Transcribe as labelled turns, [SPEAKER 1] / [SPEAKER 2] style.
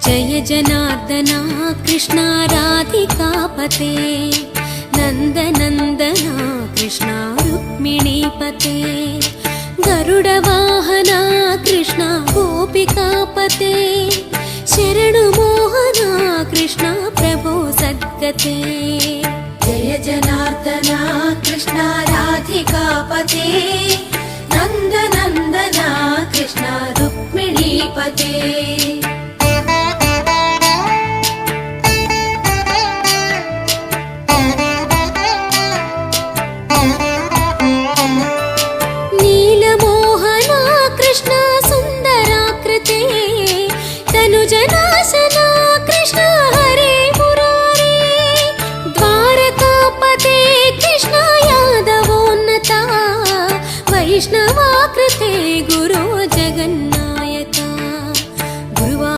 [SPEAKER 1] जय जनार्दना कृष्णा राधिकापते नन्दनन्दना कृष्णा रुक्मिणीपते गरुडवाहना कृष्णा गोपिकापते शरणुमोहना कृष्णा प्रभो सद्गते
[SPEAKER 2] जय जनार्दना कृष्णा राधिकापते नन्दनन्दना कृष्णा रुक्मिणीपते
[SPEAKER 1] नीलमोहना कृष्णा सुन्दराकृते तनुजनाशना कृष्णा हरे मुरारे द्वारकापते कृष्णा यादवोन्नता वैष्णवाकृते गुरु